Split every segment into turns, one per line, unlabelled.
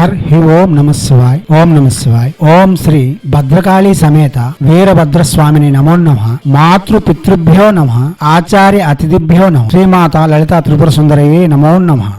హి ఓం నమ శివాయ్. ఓం నమ శివాయ్. ఓం శ్రీ భద్రకాళీ సమేత వీరభద్రస్వామిని నమో నమః. మాతృ పితృభ్యో నమః. ఆచార్య అతిథిభ్యో నమః. శ్రీమాత లలితా త్రిపుర సుందరయే నమో నమః.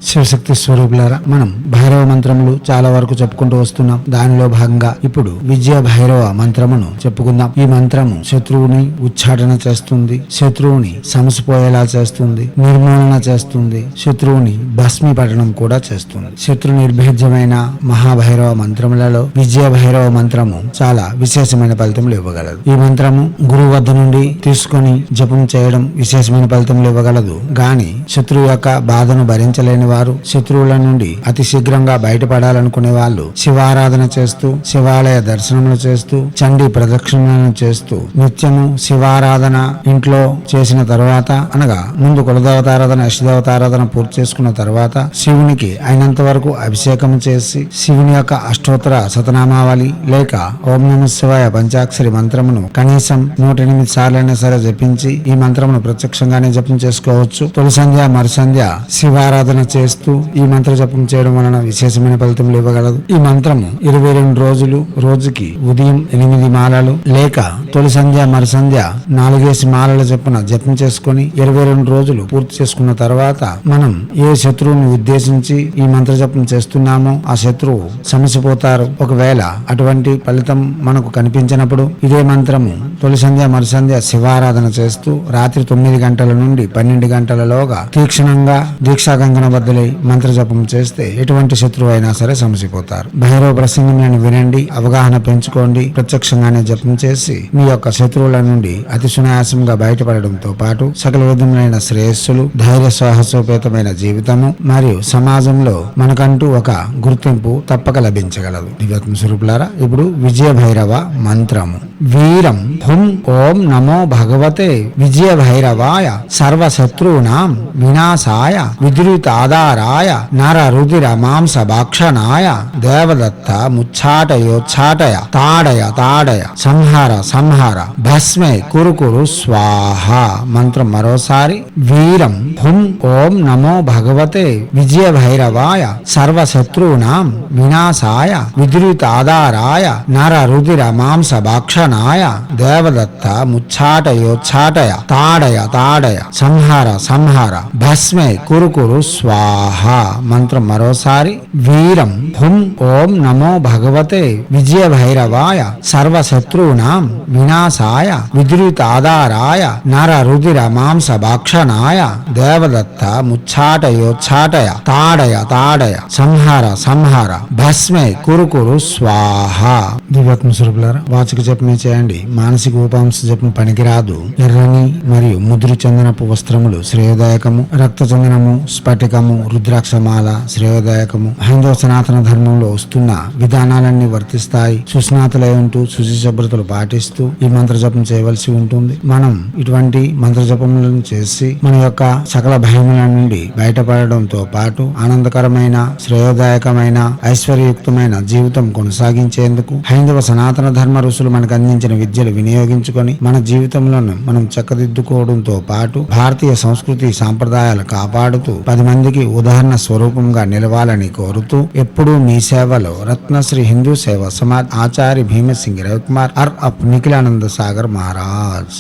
శివశక్తి స్వరూపులారా, మనం భైరవ మంత్రములు చాలా వరకు చెప్పుకుంటూ వస్తున్నాం. దానిలో భాగంగా ఇప్పుడు విజయ భైరవ మంత్రమును చెప్పుకుందాం. ఈ మంత్రము శత్రువుని ఉచ్చాటన చేస్తుంది, శత్రువుని సమసిపోయేలా చేస్తుంది, నిర్మూలన చేస్తుంది, శత్రువుని భస్మీపట్టడం కూడా చేస్తుంది. శత్రు నిర్భేద్యమైన మహాభైరవ మంత్రములలో విజయ భైరవ మంత్రము చాలా విశేషమైన ఫలితములు ఇవ్వగలదు. ఈ మంత్రము గురువు వద్ద నుండి తీసుకొని జపం చేయడం విశేషమైన ఫలితములు ఇవ్వగలదు. గాని శత్రువు యొక్క బాధను భరించలేని వారు, శత్రువుల నుండి అతి శీఘ్రంగా బయటపడాలనుకునే వాళ్ళు శివారాధన చేస్తూ, శివాలయ దర్శనములు చేస్తూ, చండీ ప్రదక్షిణలను చేస్తూ, నిత్యము శివారాధన ఇంట్లో చేసిన తర్వాత, అనగా ముందు కులదేవతారాధన, ఇష్టదేవతారాధన పూర్తి చేసుకున్న తర్వాత శివునికి అయినంత వరకు అభిషేకం చేసి శివుని యొక్క అష్టోత్తర శతనామావళి లేక ఓం నమః శివాయ పంచాక్షరి మంత్రమును కనీసం 108 సార్లైనా సరే జపించి ఈ మంత్రమును ప్రత్యక్షంగానే జపం చేసుకోవచ్చు. తొలి సంధ్య మరు సంధ్య శివారాధన చేస్తూ ఈ మంత్ర జపం చేయడం వలన విశేషమైన ఫలితములు ఇవ్వగలదు. ఈ మంత్రము 22 రోజులు, రోజుకి ఉదయం 8 మాలలు లేక తొలి సంధ్య మరు సంధ్య 4 మాలల చొప్పున జపం చేసుకుని 22 రోజులు పూర్తి చేసుకున్న తర్వాత మనం ఏ శత్రువుని ఉద్దేశించి ఈ మంత్ర జపం చేస్తున్నామో ఆ శత్రువు సమసిపోతారు. ఒకవేళ అటువంటి ఫలితం మనకు కనిపించినప్పుడు ఇదే మంత్రము తొలి సంధ్య మరు సంధ్య శివారాధన చేస్తూ రాత్రి 9 గంటల నుండి 12 గంటలలోగా తీక్షణంగా దీక్షా గంగన బద్దలై మంత్ర జపం చేస్తే ఎటువంటి శత్రువు అయినా సరే సమసిపోతారు. భైరవ ప్రసంగములను వినండి, అవగాహన పెంచుకోండి. ప్రత్యక్షంగానే జపం చేసి మీ యొక్క శత్రువుల నుండి అతి సునాయాసంగా బయటపడడంతో పాటు సకల విధములైన శ్రేయస్సులు, ధైర్య సాహసోపేతమైన జీవితము మరియు సమాజంలో మనకంటూ ఒక గుర్తింపు తప్పక లభించగలదు. దివ్యాత్మ స్వరూపులారా, ఇప్పుడు విజయ భైరవ మంత్రము. వీరం హుం ఓం నమో భగవతే విజయ భైరవాయ సర్వశత్రూనాం వినాశాయ విద్యుతాధారాయ నర రుధిర మాంస భక్షణాయ దేవదత్త ముచ్చాటయోచ్చాటయ తాడయ తాడయ సంహార సంహార భస్మే కురు స్వాహ. మంత్రం మరోసారి. వీరం హుం ఓం నమో భగవతే విజయ భైరవాయ సర్వశత్రూనాం వినాశాయ విద్యుతాధారాయ నర రుధిర మాంస భక్షణాయ దేవదత్త ముచ్చాటయోచ్చాటయ తాడయ తాడయ సంహార సంహార భస్మే కురు స్వాహ. మంత్రం మరోసారి. వీరం హుం ఓం నమో భగవతే విజయ భైరవాయ సర్వశత్రూనాం వినాశాయ విద్యుతాధారాయ నర రుధిర మాంస భక్షణాయ దేవదత్త ముచ్చాటయోచ్చాటయ తాడయ తాడయ సంహార సంహార భస్మే కురు స్వాహ. దివ్యాత్మ స్వరూపులారా, వాచిక జపమే చేయండి. మానసిక ఉపాంశ జపం పనికిరాదు. ఎర్రని మరియు ముదురు చందనపు వస్త్రములు శ్రేయోదాయకము. రక్త చందనము, స్ఫటికము, రుద్రాక్షమాల శ్రేయోదాయకము. హైందవ సనాతన ధర్మంలో వస్తున్న విధానాలన్నీ వర్తిస్తాయి. సుస్నాతులై ఉంటూ శుచి శుభ్రతలు పాటిస్తూ ఈ మంత్ర జపం చేయవలసి ఉంటుంది. మనం ఇటువంటి మంత్ర జపములను చేసి మన యొక్క సకల భయముల నుండి బయటపడడంతో పాటు ఆనందకరమైన, శ్రేయోదాయకమైన, ఐశ్వర్యయుక్తమైన జీవితం కొనసాగించేందుకు హైందవ సనాతన ధర్మ ఋషులు మనకు అందించిన విద్యలు వినియోగించుకొని మన జీవితంలో మనం చక్కదిద్దుకోవడంతో పాటు భారతీయ సంస్కృతి సాంప్రదాయాలు కాపాడుతూ 10 మందికి ఉదాహరణ స్వరూపంగా నిలవాలని కోరుతూ ఎప్పుడూ మీ సేవలో రత్నశ్రీ హిందూ సేవా సమాజ్ ఆచార్య భీమసింగ్ రవికుమార్ అర్ అప్ నిఖిలానంద సాగర్ మహారాజ్.